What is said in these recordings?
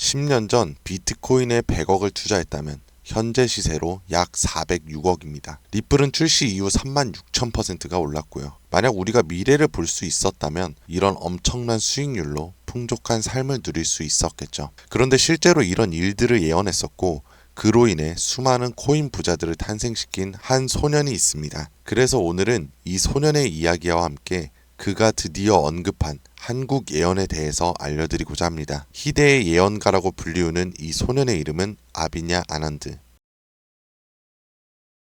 10년 전 비트코인에 100억을 투자했다면 현재 시세로 약 406억입니다. 리플은 출시 이후 36,000%가 올랐고요. 만약 우리가 미래를 볼 수 있었다면 이런 엄청난 수익률로 풍족한 삶을 누릴 수 있었겠죠. 그런데 실제로 이런 일들을 예언했었고 그로 인해 수많은 코인 부자들을 탄생시킨 한 소년이 있습니다. 그래서 오늘은 이 소년의 이야기와 함께 그가 드디어 언급한 한국 예언에 대해서 알려드리고자 합니다. 희대의 예언가라고 불리우는 이 소년의 이름은 아비냐 아난드.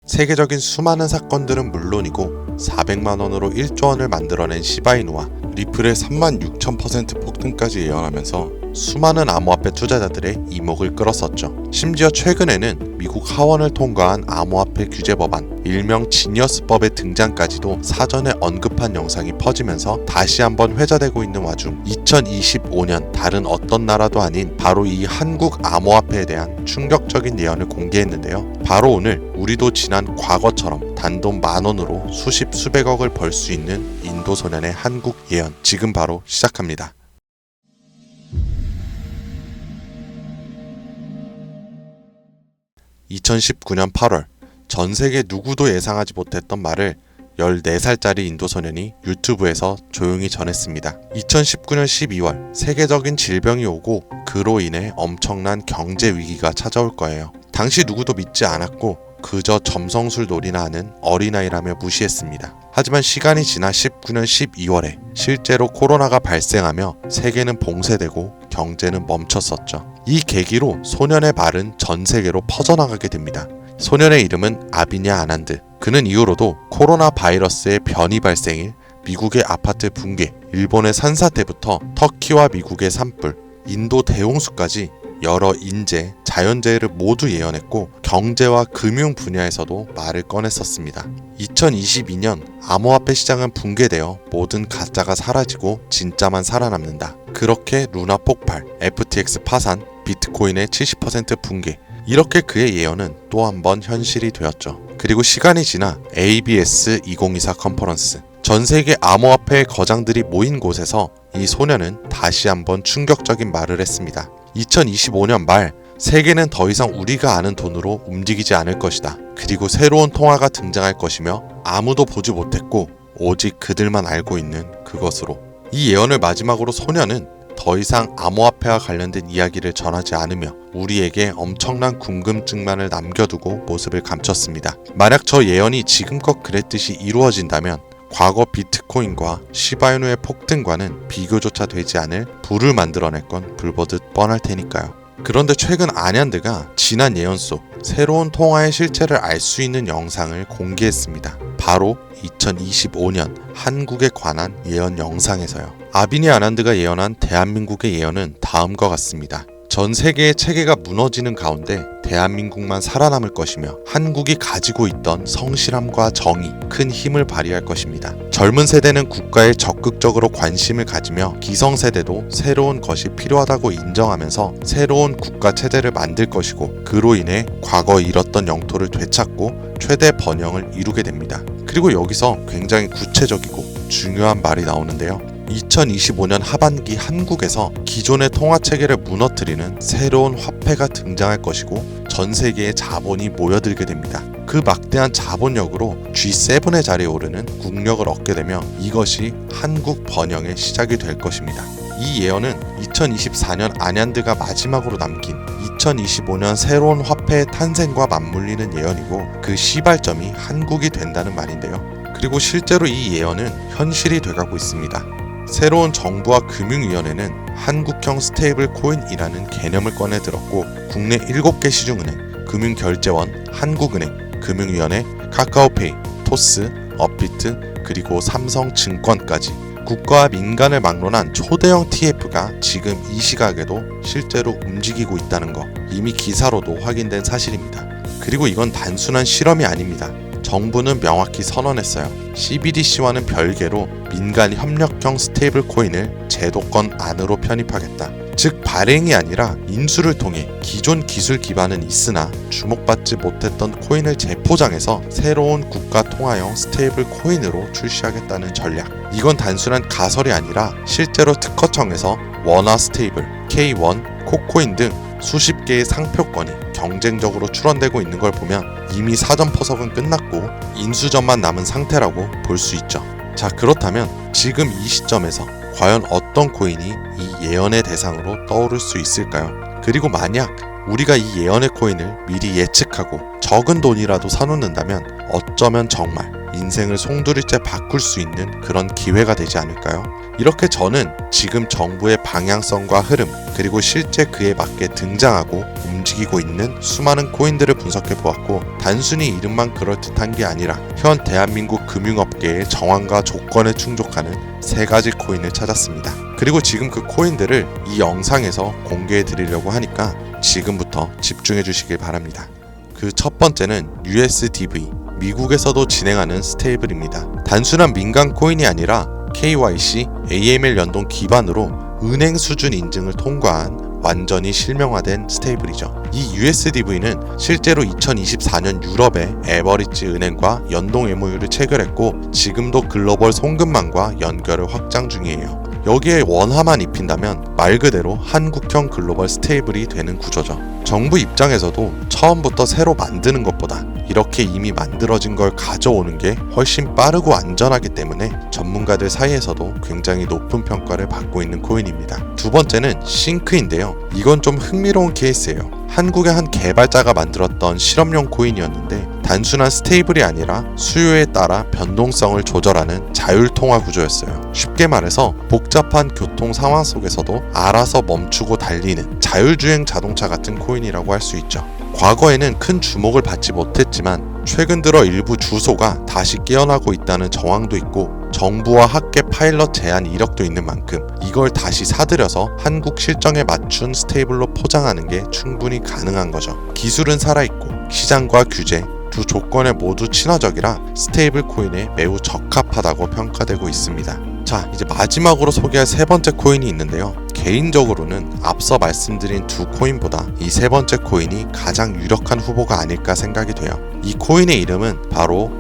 세계적인 수많은 사건들은 물론이고 400만 원으로 1조 원을 만들어낸 시바이누와 리플의 36,000% 폭등까지 예언하면서 수많은 암호화폐 투자자들의 이목을 끌었었죠. 심지어 최근에는 미국 하원을 통과한 암호화폐 규제 법안, 일명 지니어스법의 등장까지도 사전에 언급한 영상이 퍼지면서 다시 한번 회자되고 있는 와중 2025년 다른 어떤 나라도 아닌 바로 이 한국 암호화폐에 대한 충격적인 예언을 공개했는데요. 바로 오늘 우리도 지난 과거처럼 단돈 10,000원으로 수십 수백억을 벌 수 있는 인도 소년의 한국 예언 지금 바로 시작합니다. (2019년 8월) 전 세계 누구도 예상하지 못했던 말을 14살짜리 인도 소년이 유튜브에서 조용히 전했습니다. 2019년 12월 세계적인 질병이 오고 그로 인해 엄청난 경제 위기가 찾아올 거예요. 당시 누구도 믿지 않았고 그저 점성술 놀이나 하는 어린아이라며 무시했습니다. 하지만 시간이 지나 19년 12월에 실제로 코로나가 발생하며 세계는 봉쇄되고 경제는 멈췄었죠. 이 계기로 소년의 말은 전 세계로 퍼져나가게 됩니다. 소년의 이름은 아비냐 아난드. 그는 이후로도 코로나 바이러스의 변이 발생일, 미국의 아파트 붕괴, 일본의 산사태부터 터키와 미국의 산불, 인도 대홍수까지 여러 인재, 자연재해를 모두 예언했고 경제와 금융 분야에서도 말을 꺼냈었습니다. 2022년 암호화폐 시장은 붕괴되어 모든 가짜가 사라지고 진짜만 살아남는다. 그렇게 루나 폭발, FTX 파산, 비트코인의 70% 붕괴, 이렇게 그의 예언은 또 한 번 현실이 되었죠. 그리고 시간이 지나 ABS 2024 컨퍼런스, 전 세계 암호화폐의 거장들이 모인 곳에서 이 소년은 다시 한번 충격적인 말을 했습니다. 2025년 말 세계는 더 이상 우리가 아는 돈으로 움직이지 않을 것이다. 그리고 새로운 통화가 등장할 것이며 아무도 보지 못했고 오직 그들만 알고 있는 그것으로. 이 예언을 마지막으로 소년은 더 이상 암호화폐와 관련된 이야기를 전하지 않으며 우리에게 엄청난 궁금증만을 남겨두고 모습을 감췄습니다. 만약 저 예언이 지금껏 그랬듯이 이루어진다면 과거 비트코인과 시바이누의 폭등과는 비교조차 되지 않을 부를 만들어낼 건 불보듯 뻔할 테니까요. 그런데 최근 아난드가 지난 예언 속 새로운 통화의 실체를 알 수 있는 영상을 공개했습니다. 바로 2025년 한국에 관한 예언 영상에서요. 아비냐 아난드가 예언한 대한민국의 예언은 다음과 같습니다. 전 세계의 체계가 무너지는 가운데 대한민국만 살아남을 것이며 한국이 가지고 있던 성실함과 정의, 큰 힘을 발휘할 것입니다. 젊은 세대는 국가에 적극적으로 관심을 가지며 기성세대도 새로운 것이 필요하다고 인정하면서 새로운 국가 체제를 만들 것이고 그로 인해 과거 잃었던 영토를 되찾고 최대 번영을 이루게 됩니다. 그리고 여기서 굉장히 구체적이고 중요한 말이 나오는데요. 2025년 하반기 한국에서 기존의 통화체계를 무너뜨리는 새로운 화폐가 등장할 것이고 전 세계의 자본이 모여들게 됩니다. 그 막대한 자본력으로 G7의 자리에 오르는 국력을 얻게 되며 이것이 한국 번영의 시작이 될 것입니다. 이 예언은 2024년 아난드가 마지막으로 남긴 2025년 새로운 화폐의 탄생과 맞물리는 예언이고 그 시발점이 한국이 된다는 말인데요. 그리고 실제로 이 예언은 현실이 돼가고 있습니다. 새로운 정부와 금융위원회는 한국형 스테이블 코인이라는 개념을 꺼내 들었고 국내 7개 시중은행, 금융결제원, 한국은행, 금융위원회, 카카오페이, 토스, 업비트, 그리고 삼성증권까지 국가와 민간을 막론한 초대형 TF가 지금 이 시각에도 실제로 움직이고 있다는 거 이미 기사로도 확인된 사실입니다. 그리고 이건 단순한 실험이 아닙니다. 정부는 명확히 선언했어요. CBDC와는 별개로 민간 협력형 스테이블 코인을 제도권 안으로 편입하겠다. 즉 발행이 아니라 인수를 통해 기존 기술 기반은 있으나 주목받지 못했던 코인을 재포장해서 새로운 국가 통화형 스테이블 코인으로 출시하겠다는 전략. 이건 단순한 가설이 아니라 실제로 특허청에서 원화 스테이블, K1, 코코인 등 수십 개의 상표권이 경쟁적으로 출원되고 있는 걸 보면 이미 사전 포석은 끝났고 인수전만 남은 상태라고 볼 수 있죠. 자, 그렇다면 지금 이 시점에서 과연 어떤 코인이 이 예언의 대상으로 떠오를 수 있을까요? 그리고 만약 우리가 이 예언의 코인을 미리 예측하고 적은 돈이라도 사놓는다면 어쩌면 정말 인생을 송두리째 바꿀 수 있는 그런 기회가 되지 않을까요? 이렇게 저는 지금 정부의 방향성과 흐름, 그리고 실제 그에 맞게 등장하고 움직이고 있는 수많은 코인들을 분석해 보았고, 단순히 이름만 그럴듯한 게 아니라 현 대한민국 금융업계의 정황과 조건에 충족하는 3가지 코인을 찾았습니다. 그리고 지금 그 코인들을 이 영상에서 공개해 드리려고 하니까 지금부터 집중해 주시길 바랍니다. 그 첫 번째는 USDV, 미국에서도 진행하는 스테이블입니다. 단순한 민간 코인이 아니라 KYC, AML 연동 기반으로 은행 수준 인증을 통과한 완전히 실명화된 스테이블이죠. 이 USDV는 실제로 2024년 유럽의 에버리지 은행과 연동 MOU를 체결했고 지금도 글로벌 송금망과 연결을 확장 중이에요. 여기에 원화만 입힌다면 말 그대로 한국형 글로벌 스테이블이 되는 구조죠. 정부 입장에서도 처음부터 새로 만드는 것보다 이렇게 이미 만들어진 걸 가져오는 게 훨씬 빠르고 안전하기 때문에 전문가들 사이에서도 굉장히 높은 평가를 받고 있는 코인입니다. 두 번째는 싱크인데요. 이건 좀 흥미로운 케이스예요. 한국의 한 개발자가 만들었던 실험용 코인이었는데 단순한 스테이블이 아니라 수요에 따라 변동성을 조절하는 자율통화 구조였어요. 쉽게 말해서 복잡한 교통 상황 속에서도 알아서 멈추고 달리는 자율주행 자동차 같은 코인이라고 할 수 있죠. 과거에는 큰 주목을 받지 못했지만 최근 들어 일부 주소가 다시 깨어나고 있다는 정황도 있고 정부와 학계 파일럿 제한 이력도 있는 만큼 이걸 다시 사들여서 한국 실정에 맞춘 스테이블로 포장하는 게 충분히 가능한 거죠. 기술은 살아있고 시장과 규제 두 조건에 모두 친화적이라 스테이블 코인에 매우 적합하다고 평가되고 있습니다. 자, 이제 마지막으로 소개할 3번째 코인이 있는데요. 개인적으로는 앞서 말씀드린 두 코인보다 이 3번째 코인이 가장 유력한 후보가 아닐까 생각이 돼요. 이 코인의 이름은 바로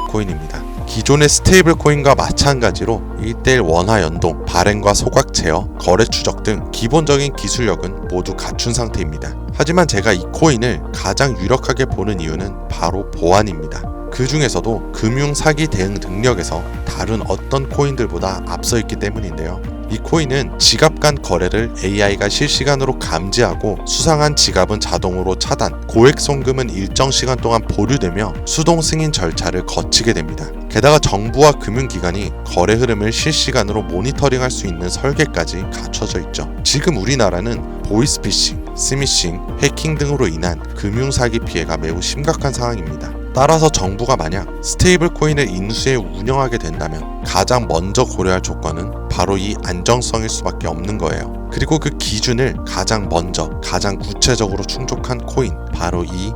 코인입니다. 기존의 스테이블 코인과 마찬가지로 1:1 원화 연동, 발행과 소각 제어, 거래 추적 등 기본적인 기술력은 모두 갖춘 상태입니다. 하지만 제가 이 코인을 가장 유력하게 보는 이유는 바로 보안입니다. 그 중에서도 금융 사기 대응 능력에서 다른 어떤 코인들보다 앞서 있기 때문인데요. 이 코인은 지갑 간 거래를 AI가 실시간으로 감지하고 수상한 지갑은 자동으로 차단, 고액 송금은 일정 시간 동안 보류되며 수동 승인 절차를 거치게 됩니다. 게다가 정부와 금융기관이 거래 흐름을 실시간으로 모니터링할 수 있는 설계까지 갖춰져 있죠. 지금 우리나라는 보이스피싱, 스미싱, 해킹 등으로 인한 금융사기 피해가 매우 심각한 상황입니다. 따라서 정부가 만약 스테이블 코인을 인수해 운영하게 된다면 가장 먼저 고려할 조건은 바로 이 안정성일 수밖에 없는 거예요. 그리고 그 기준을 가장 먼저, 가장 구체적으로 충족한 코인, 바로 이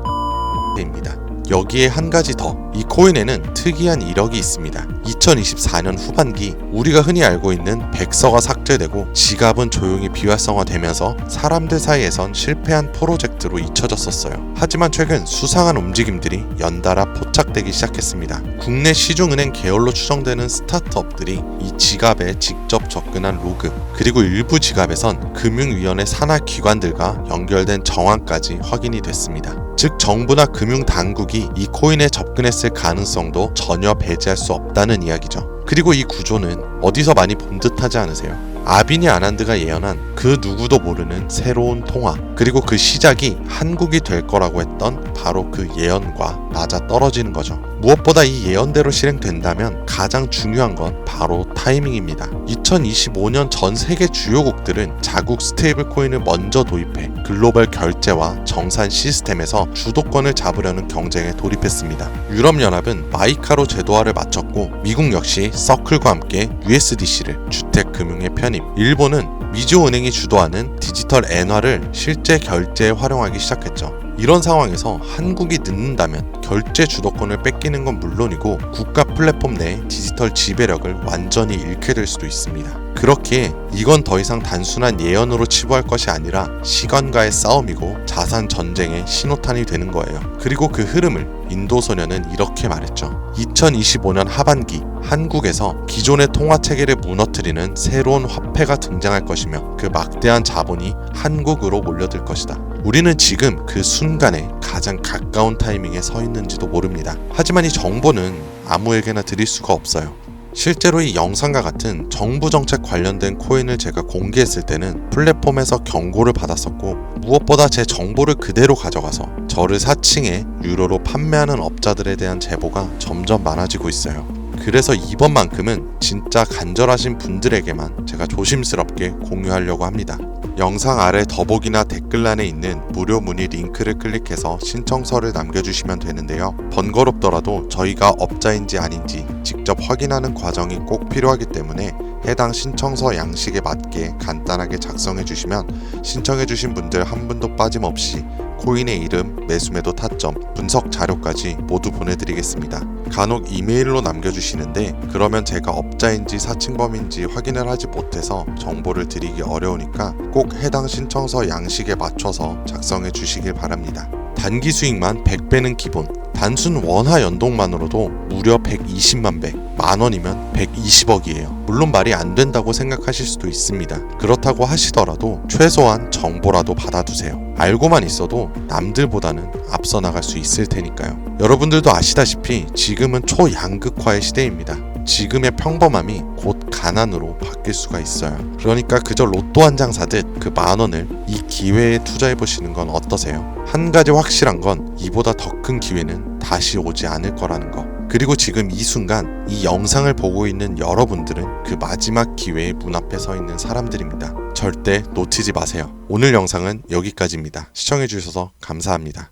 입니다. 여기에 한 가지 더, 이 코인에는 특이한 이력이 있습니다. 2024년 후반기 우리가 흔히 알고 있는 백서가 삭제되고 지갑은 조용히 비활성화되면서 사람들 사이에선 실패한 프로젝트로 잊혀졌었어요. 하지만 최근 수상한 움직임들이 연달아 포착되기 시작했습니다. 국내 시중은행 계열로 추정되는 스타트업들이 이 지갑에 직접 접근한 로그, 그리고 일부 지갑에선 금융위원회 산하 기관들과 연결된 정황까지 확인이 됐습니다. 즉 정부나 금융당국이 이 코인에 접근했을 가능성도 전혀 배제할 수 없다는 이야기죠. 그리고 이 구조는 어디서 많이 본 듯하지 않으세요? 아비니 아난드가 예언한 그 누구도 모르는 새로운 통화, 그리고 그 시작이 한국이 될 거라고 했던 바로 그 예언과 맞아떨어지는 거죠. 무엇보다 이 예언대로 실행된다면 가장 중요한 건 바로 타이밍입니다. 2025년 전 세계 주요국들은 자국 스테이블 코인을 먼저 도입해 글로벌 결제와 정산 시스템에서 주도권을 잡으려는 경쟁에 돌입했습니다. 유럽연합은 마이카로 제도화를 마쳤고 미국 역시 서클과 함께 USDC를 주택금융에 편입, 일본은 미주은행이 주도하는 디지털 엔화를 실제 결제에 활용하기 시작했죠. 이런 상황에서 한국이 늦는다면 결제 주도권을 뺏기는 건 물론이고 국가 플랫폼 내 디지털 지배력을 완전히 잃게 될 수도 있습니다. 그렇기에 이건 더 이상 단순한 예언으로 치부할 것이 아니라 시간과의 싸움이고 자산 전쟁의 신호탄이 되는 거예요. 그리고 그 흐름을 인도소년은 이렇게 말했죠. 2025년 하반기 한국에서 기존의 통화 체계를 무너뜨리는 새로운 화폐가 등장할 것이며 그 막대한 자본이 한국으로 몰려들 것이다. 우리는 지금 그 순간에 가장 가까운 타이밍에 서 있는지도 모릅니다. 하지만 이 정보는 아무에게나 드릴 수가 없어요. 실제로 이 영상과 같은 정부 정책 관련된 코인을 제가 공개했을 때는 플랫폼에서 경고를 받았었고, 무엇보다 제 정보를 그대로 가져가서 저를 사칭해 유료로 판매하는 업자들에 대한 제보가 점점 많아지고 있어요. 그래서 이번만큼은 진짜 간절하신 분들에게만 제가 조심스럽게 공유하려고 합니다. 영상 아래 더보기나 댓글란에 있는 무료 문의 링크를 클릭해서 신청서를 남겨주시면 되는데요. 번거롭더라도 저희가 업자인지 아닌지 직접 확인하는 과정이 꼭 필요하기 때문에 해당 신청서 양식에 맞게 간단하게 작성해 주시면 신청해 주신 분들 한 분도 빠짐없이 코인의 이름, 매수매도 타점, 분석 자료까지 모두 보내드리겠습니다. 간혹 이메일로 남겨주시는데 그러면 제가 업자인지 사칭범인지 확인을 하지 못해서 정보를 드리기 어려우니까 꼭 해당 신청서 양식에 맞춰서 작성해 주시길 바랍니다. 단기 수익만 100배는 기본, 단순 원화 연동만으로도 무려 120만 배, 만원이면 120억이에요. 물론 말이 안 된다고 생각하실 수도 있습니다. 그렇다고 하시더라도 최소한 정보라도 받아두세요. 알고만 있어도 남들보다는 앞서 나갈 수 있을 테니까요. 여러분들도 아시다시피 지금은 초양극화의 시대입니다. 지금의 평범함이 곧 가난으로 바뀔 수가 있어요. 그러니까 그저 로또 한 장 사듯 그 만원을 이 기회에 투자해보시는 건 어떠세요? 한 가지 확실한 건 이보다 더 큰 기회는 다시 오지 않을 거라는 거. 그리고 지금 이 순간 이 영상을 보고 있는 여러분들은 그 마지막 기회의 문 앞에 서 있는 사람들입니다. 절대 놓치지 마세요. 오늘 영상은 여기까지입니다. 시청해주셔서 감사합니다.